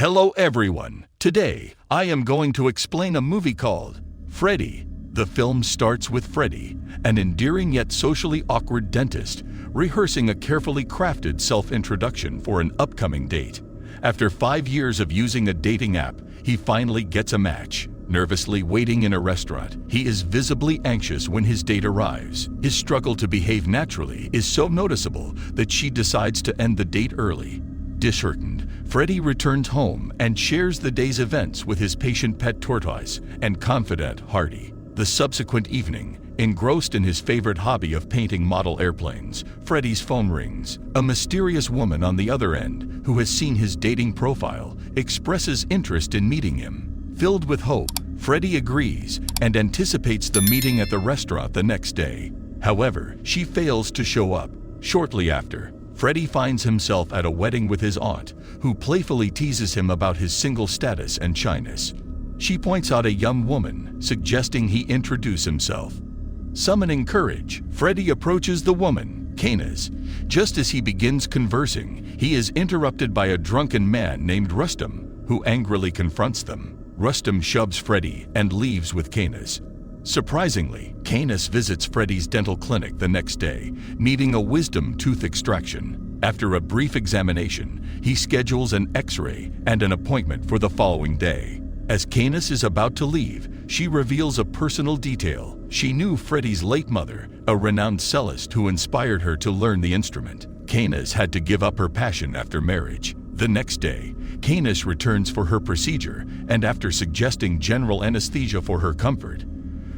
Hello everyone! Today, I am going to explain a movie called Freddy. The film starts with Freddy, an endearing yet socially awkward dentist, rehearsing a carefully crafted self-introduction for an upcoming date. After 5 years of using a dating app, he finally gets a match. Nervously waiting in a restaurant, he is visibly anxious when his date arrives. His struggle to behave naturally is so noticeable that she decides to end the date early. Disheartened, Freddy returns home and shares the day's events with his patient pet Tortoise and confidant Hardy. The subsequent evening, engrossed in his favorite hobby of painting model airplanes, Freddy's phone rings. A mysterious woman on the other end, who has seen his dating profile, expresses interest in meeting him. Filled with hope, Freddy agrees and anticipates the meeting at the restaurant the next day. However, she fails to show up. Shortly after, Freddy finds himself at a wedding with his aunt, who playfully teases him about his single status and shyness. She points out a young woman, suggesting he introduce himself. Summoning courage, Freddy approaches the woman, Canis. Just as he begins conversing, he is interrupted by a drunken man named Rustam, who angrily confronts them. Rustam shoves Freddy and leaves with Canis. Surprisingly, Canis visits Freddy's dental clinic the next day, needing a wisdom tooth extraction. After a brief examination, he schedules an X-ray and an appointment for the following day. As Canis is about to leave, she reveals a personal detail. She knew Freddy's late mother, a renowned cellist who inspired her to learn the instrument. Canis had to give up her passion after marriage. The next day, Canis returns for her procedure, and after suggesting general anesthesia for her comfort,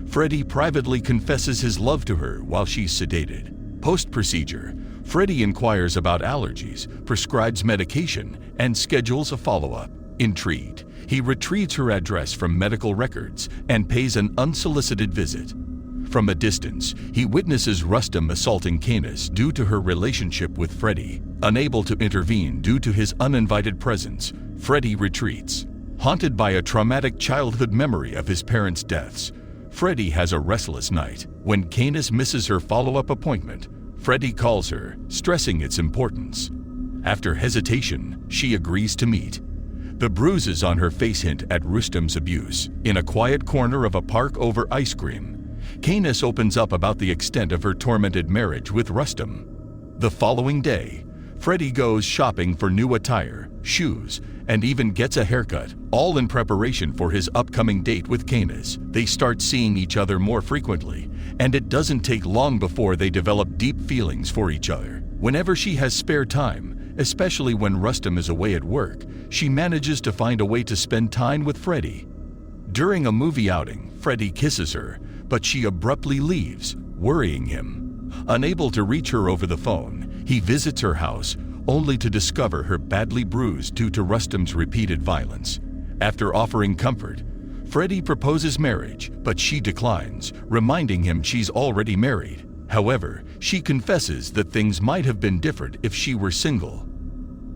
Freddy privately confesses his love to her while she's sedated. Post-procedure, Freddy inquires about allergies, prescribes medication, and schedules a follow-up. Intrigued, he retrieves her address from medical records and pays an unsolicited visit. From a distance, he witnesses Rustam assaulting Canis due to her relationship with Freddy. Unable to intervene due to his uninvited presence, Freddy retreats. Haunted by a traumatic childhood memory of his parents' deaths, Freddy has a restless night. When Canis misses her follow-up appointment, Freddy calls her, stressing its importance. After hesitation, she agrees to meet. The bruises on her face hint at Rustam's abuse. In a quiet corner of a park over ice cream, Canis opens up about the extent of her tormented marriage with Rustam. The following day, Freddy goes shopping for new attire, shoes, and even gets a haircut, all in preparation for his upcoming date with Canis. They start seeing each other more frequently, and it doesn't take long before they develop deep feelings for each other. Whenever she has spare time, especially when Rustam is away at work, she manages to find a way to spend time with Freddy. During a movie outing, Freddy kisses her, but she abruptly leaves, worrying him. Unable to reach her over the phone, he visits her house, only to discover her badly bruised due to Rustam's repeated violence. After offering comfort, Freddy proposes marriage, but she declines, reminding him she's already married. However, she confesses that things might have been different if she were single.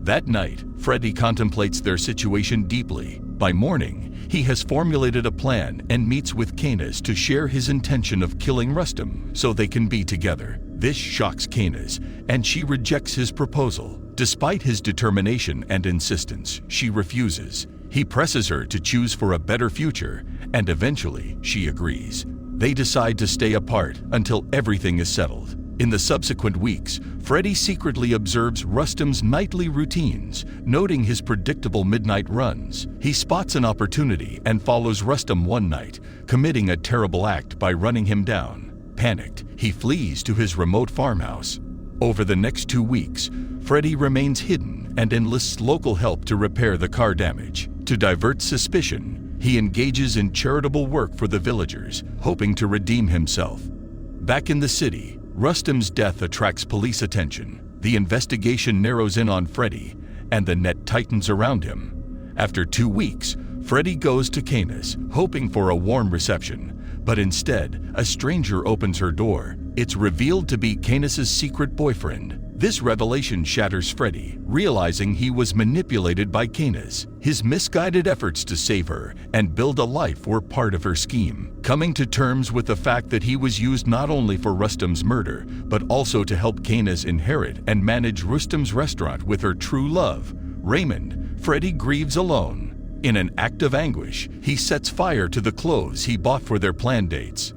That night, Freddy contemplates their situation deeply. By morning, he has formulated a plan and meets with Canis to share his intention of killing Rustam so they can be together. This shocks Canis, and she rejects his proposal. Despite his determination and insistence, she refuses. He presses her to choose for a better future, and eventually she agrees. They decide to stay apart until everything is settled. In the subsequent weeks, Freddy secretly observes Rustam's nightly routines, noting his predictable midnight runs. He spots an opportunity and follows Rustam one night, committing a terrible act by running him down. Panicked, he flees to his remote farmhouse. Over the next 2 weeks, Freddy remains hidden and enlists local help to repair the car damage. To divert suspicion, he engages in charitable work for the villagers, hoping to redeem himself. Back in the city, Rustam's death attracts police attention. The investigation narrows in on Freddy, and the net tightens around him. After 2 weeks, Freddy goes to Canis, hoping for a warm reception, but instead, a stranger opens her door. It's revealed to be Canis's secret boyfriend. This revelation shatters Freddy, realizing he was manipulated by Canis. His misguided efforts to save her and build a life were part of her scheme. Coming to terms with the fact that he was used not only for Rustam's murder, but also to help Canis inherit and manage Rustam's restaurant with her true love, Raymond, Freddy grieves alone. In an act of anguish, he sets fire to the clothes he bought for their planned dates.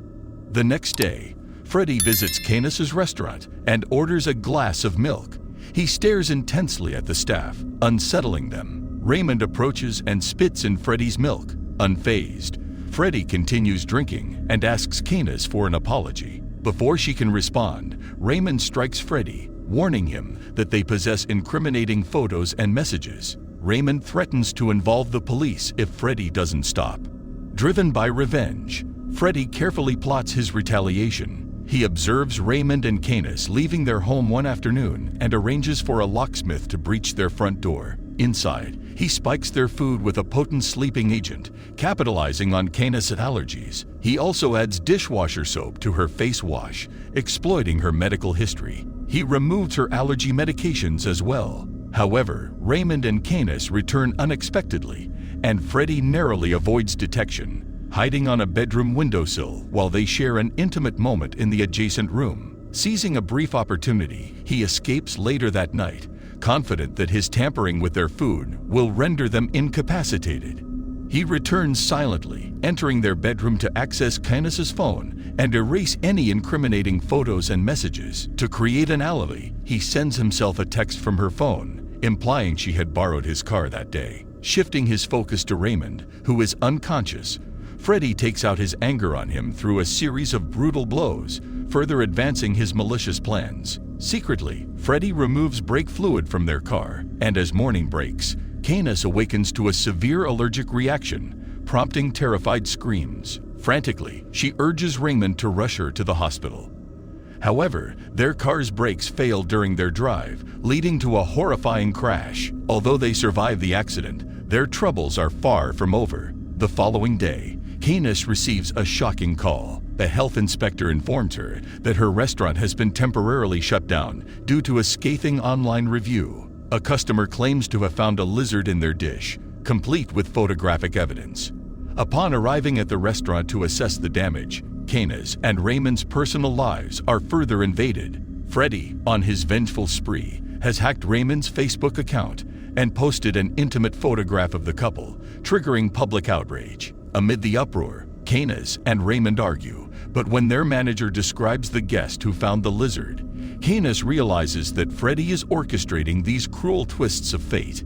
The next day, Freddy visits Canis's restaurant and orders a glass of milk. He stares intensely at the staff, unsettling them. Raymond approaches and spits in Freddy's milk. Unfazed, Freddy continues drinking and asks Canis for an apology. Before she can respond, Raymond strikes Freddy, warning him that they possess incriminating photos and messages. Raymond threatens to involve the police if Freddy doesn't stop. Driven by revenge, Freddy carefully plots his retaliation. He observes Raymond and Canis leaving their home one afternoon and arranges for a locksmith to breach their front door. Inside, he spikes their food with a potent sleeping agent, capitalizing on Canis' allergies. He also adds dishwasher soap to her face wash, exploiting her medical history. He removes her allergy medications as well. However, Raymond and Canis return unexpectedly, and Freddy narrowly avoids detection, hiding on a bedroom windowsill while they share an intimate moment in the adjacent room. Seizing a brief opportunity, he escapes later that night, confident that his tampering with their food will render them incapacitated. He returns silently, entering their bedroom to access Canis's phone and erase any incriminating photos and messages. To create an alibi, he sends himself a text from her phone, implying she had borrowed his car that day. Shifting his focus to Raymond, who is unconscious, Freddy takes out his anger on him through a series of brutal blows, further advancing his malicious plans. Secretly, Freddy removes brake fluid from their car, and as morning breaks, Canis awakens to a severe allergic reaction, prompting terrified screams. Frantically, she urges Raymond to rush her to the hospital. However, their car's brakes fail during their drive, leading to a horrifying crash. Although they survive the accident, their troubles are far from over. The following day, Canis receives a shocking call. The health inspector informs her that her restaurant has been temporarily shut down due to a scathing online review. A customer claims to have found a lizard in their dish, complete with photographic evidence. Upon arriving at the restaurant to assess the damage, Canis and Raymond's personal lives are further invaded. Freddy, on his vengeful spree, has hacked Raymond's Facebook account and posted an intimate photograph of the couple, triggering public outrage. Amid the uproar, Canis and Raymond argue, but when their manager describes the guest who found the lizard, Canis realizes that Freddy is orchestrating these cruel twists of fate.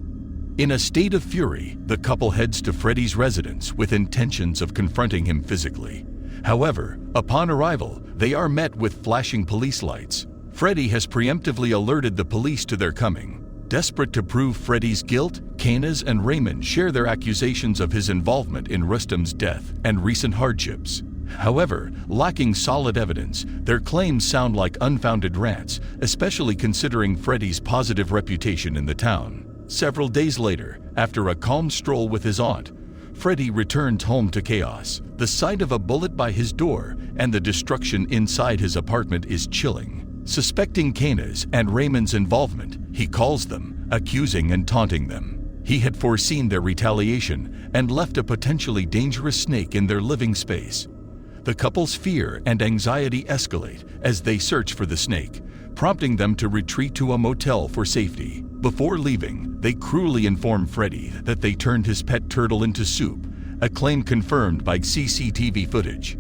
In a state of fury, the couple heads to Freddy's residence with intentions of confronting him physically. However, upon arrival, they are met with flashing police lights. Freddy has preemptively alerted the police to their coming. Desperate to prove Freddy's guilt, Canis and Raymond share their accusations of his involvement in Rustam's death and recent hardships. However, lacking solid evidence, their claims sound like unfounded rants, especially considering Freddy's positive reputation in the town. Several days later, after a calm stroll with his aunt, Freddy returns home to chaos. The sight of a bullet by his door and the destruction inside his apartment is chilling. Suspecting Canis and Raymond's involvement, he calls them, accusing and taunting them. He had foreseen their retaliation and left a potentially dangerous snake in their living space. The couple's fear and anxiety escalate as they search for the snake, prompting them to retreat to a motel for safety. Before leaving, they cruelly inform Freddy that they turned his pet turtle into soup, a claim confirmed by CCTV footage.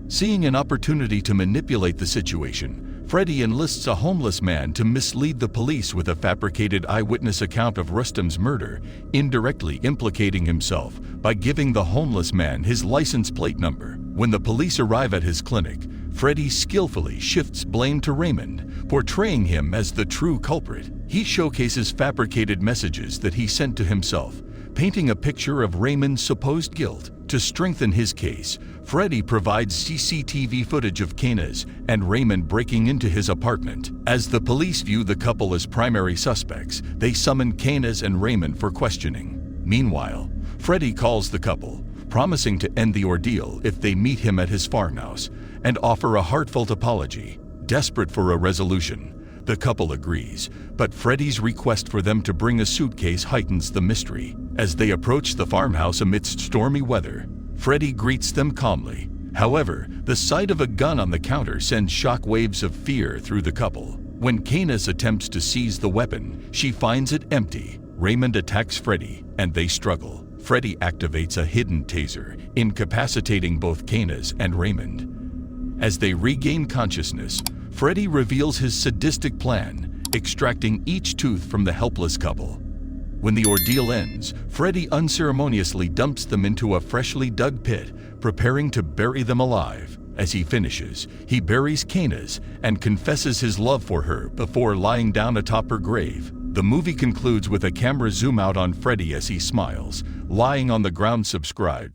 Seeing an opportunity to manipulate the situation, Freddy enlists a homeless man to mislead the police with a fabricated eyewitness account of Rustam's murder, indirectly implicating himself by giving the homeless man his license plate number. When the police arrive at his clinic, Freddy skillfully shifts blame to Raymond, portraying him as the true culprit. He showcases fabricated messages that he sent to himself, painting a picture of Raymond's supposed guilt. To strengthen his case, Freddy provides CCTV footage of Canis and Raymond breaking into his apartment. As the police view the couple as primary suspects, they summon Canis and Raymond for questioning. Meanwhile, Freddy calls the couple, promising to end the ordeal if they meet him at his farmhouse and offer a heartfelt apology. Desperate for a resolution, the couple agrees, but Freddy's request for them to bring a suitcase heightens the mystery. As they approach the farmhouse amidst stormy weather, Freddy greets them calmly. However, the sight of a gun on the counter sends shockwaves of fear through the couple. When Canis attempts to seize the weapon, she finds it empty. Raymond attacks Freddy, and they struggle. Freddy activates a hidden taser, incapacitating both Canas and Raymond. As they regain consciousness, Freddy reveals his sadistic plan, extracting each tooth from the helpless couple. When the ordeal ends, Freddy unceremoniously dumps them into a freshly dug pit, preparing to bury them alive. As he finishes, he buries Canas and confesses his love for her before lying down atop her grave. The movie concludes with a camera zoom out on Freddy as he smiles, lying on the ground. Subscribe